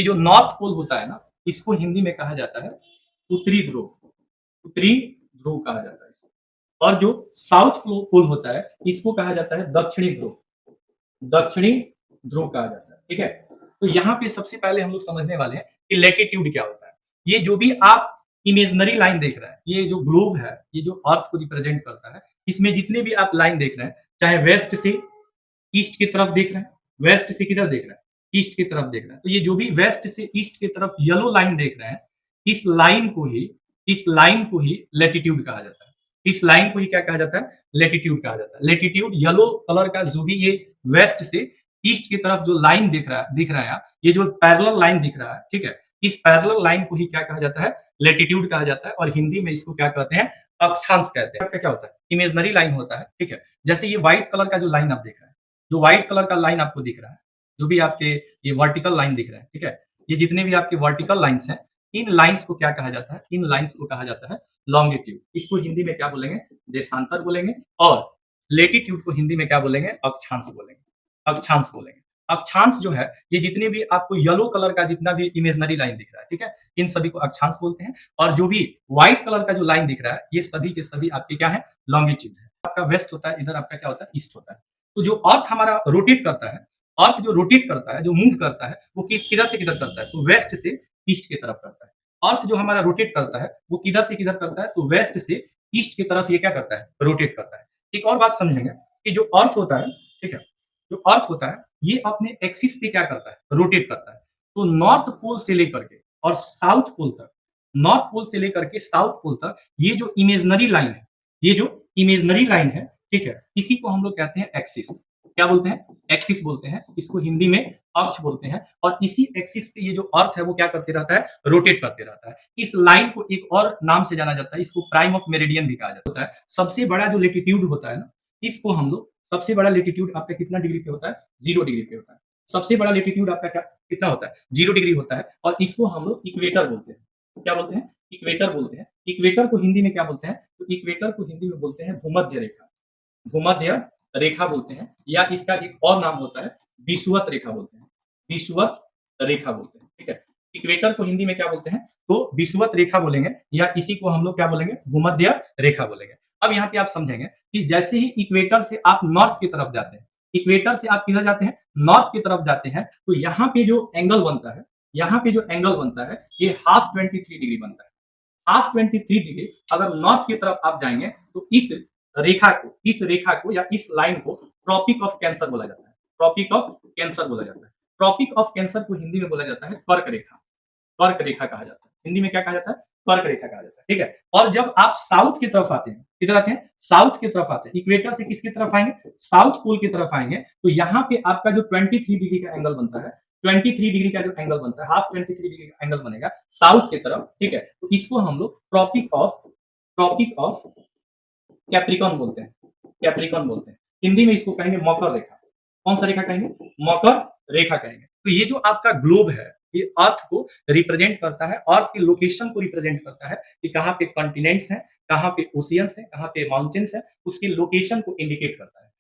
कि जो north pole होता है ना, इसको हिंदी में कहा जाता है उत्तरी ध्रुव। उत्तरी ध्रुव कहा जाता है इसको। और जो साउथ पोल होता है, इसको कहा जाता है दक्षिणी ध्रुव। दक्षिणी ध्रुव कहा जाता है, ठीक है। तो यहाँ पे सबसे पहले हम लोग समझने वाले हैं कि लैटिट्यूड क्या होता है। ये जो भी आप इमेजनरी लाइन देख रहे हैं, ये जो ग्लोब है, ये जो अर्थ को रिप्रेजेंट करता है, इसमें जितने भी आप लाइन देख रहे हैं, चाहे वेस्ट से ईस्ट की तरफ देख रहे हैं, वेस्ट से किधर देख रहे हैं, ईस्ट की तरफ देख रहे हैं, तो ये जो भी वेस्ट से ईस्ट की तरफ येलो लाइन देख रहे हैं, इस लाइन को ही इस लाइन को ही लैटिट्यूड कहा जाता है। इस लाइन को ही क्या कहा जाता है, लैटिट्यूड कहा जाता है। लैटिट्यूड येलो कलर का जो भी ये वेस्ट से ईस्ट की तरफ जो लाइन दिख रहा है, ये जो पैरेलल लाइन दिख रहा है, ठीक है, इस पैरेलल लाइन को ही क्या कहा जाता है, लैटिट्यूड कहा जाता है। और हिंदी में इसको क्या कहते हैं, अक्षांश कहते हैं। क्या होता है, इमेजनरी लाइन होता है, ठीक है। जैसे ये व्हाइट कलर का जो लाइन आप देख रहे हैं, जो व्हाइट कलर का लाइन आपको दिख रहा है, जो भी आपके ये वर्टिकल लाइन दिख रहे हैं, ठीक है, ये जितने भी आपके वर्टिकल लाइंस हैं, इन लाइंस को क्या कहा जाता है, इन लाइंस को कहा जाता है लॉन्गिट्यूड। इसको हिंदी में क्या बोलेंगे, देशांतर बोलेंगे। और लेटिट्यूड को हिंदी में क्या बोलेंगे, अक्षांश बोलेंगे। अक्षांश बोलेंगे। अक्षांश जो है, ये जितने भी आपको येलो कलर का जितना भी इमेजनरी लाइन दिख रहा है, ठीक है, इन सभी को अक्षांश बोलते हैं। और जो भी व्हाइट कलर का जो लाइन दिख रहा है, ये सभी के सभी आपके क्या है, लॉन्गिट्यूड है। आपका वेस्ट होता है, इधर आपका क्या होता है, ईस्ट होता है। तो जो अर्थ हमारा रोटेट करता है, अर्थ जो रोटेट करता है, जो मूव करता है, वो किधर से किधर करता है, तो वेस्ट से ईस्ट की तरफ करता है। अर्थ जो हमारा रोटेट करता है, वो किधर से किधर करता है, तो वेस्ट से ईस्ट की तरफ ये क्या करता है, रोटेट करता है। एक और बात समझेंगे कि जो अर्थ होता है, ठीक है, जो अर्थ होता है, ये अपने एक्सिस पे क्या करता है, रोटेट करता है। तो नॉर्थ पोल से लेकर के और साउथ पोल तक, नॉर्थ पोल से लेकर के साउथ पोल तक, ये जो इमेजनरी लाइन है, ये जो इमेजनरी लाइन है, ठीक है, इसी को हम लोग कहते हैं एक्सिस। क्या बोलते हैं, एक्सिस बोलते हैं। इसको हिंदी में अक्ष बोलते हैं। और इसी एक्सिस पे ये जो अर्थ है, वो क्या करते रहता है, रोटेट करते रहता है। इस लाइन को एक और नाम से जाना जाता है, इसको प्राइम ऑफ मेरिडियन भी कहा जाता है। सबसे बड़ा जो लेटिट्यूड होता है ना, इसको हम लोग, सबसे बड़ा लेटिट्यूड आपका कितना डिग्री पे होता है, 0 डिग्री पे होता है। सबसे बड़ा लेटिट्यूड आपका क्या कितना होता है, 0 डिग्री होता है। और इसको हम लोग इक्वेटर बोलते हैं। क्या बोलते हैं, इक्वेटर बोलते हैं। इक्वेटर को हिंदी में क्या बोलते हैं, तो इक्वेटर को हिंदी में बोलते हैं भूमध्य रेखा। भूमध्य रेखा बोलते हैं, या इसका एक और नाम होता है विषुवत रेखा बोलते हैं। विषुवत रेखा बोलते हैं, ठीक है। इक्वेटर को हिंदी में क्या बोलते हैं, तो विषुवत रेखा बोलेंगे, या इसी को हम लोग क्या बोलेंगे, भूमध्य रेखा बोलेंगे। अब यहाँ पे आप समझेंगे कि जैसे ही इक्वेटर से आप नॉर्थ की तरफ जाते हैं, इक्वेटर से आप किधर जाते हैं, नॉर्थ की तरफ जाते हैं, तो यहाँ पे जो एंगल बनता है, यहाँ पे जो एंगल बनता है, ये हाफ 23 डिग्री बनता है। हाफ 23 डिग्री अगर नॉर्थ की तरफ आप जाएंगे, तो इस रेखा को या इस लाइन को ट्रॉपिक ऑफ कैंसर बोला जाता है। ट्रॉपिक ऑफ कैंसर बोला जाता है। ट्रॉपिक ऑफ कैंसर को हिंदी में बोला जाता है कर्क रेखा। कर्क रेखा कहा जाता है। हिंदी में क्या कहा जाता है, कर्क रेखा कहा जाता है, ठीक है। और जब आप साउथ की तरफ आते हैं, किधर आते हैं, साउथ की तरफ आते हैं, इक्वेटर से किसकी तरफ आएंगे, साउथ पोल की तरफ आएंगे, तो यहाँ पे आपका जो 23 डिग्री का एंगल बनता है, 23 डिग्री का जो एंगल बनता है, हाफ 23 डिग्री का एंगल बनेगा साउथ की तरफ, ठीक है। तो इसको हम लोग ट्रॉपिक ऑफ कैप्रिकॉन बोलते हैं। कैप्रिकॉन बोलते हैं। हिंदी में इसको कहेंगे मकर रेखा। कौन सा रेखा कहेंगे, मकर रेखा कहेंगे। तो ये जो आपका ग्लोब है, ये अर्थ को रिप्रेजेंट करता है, अर्थ की लोकेशन को रिप्रेजेंट करता है कि कहाँ पे कॉन्टिनेंट्स हैं, कहाँ पे ओशियंस हैं, कहाँ पे माउंटेन्स हैं, उसकी लोकेशन को इंडिकेट करता है।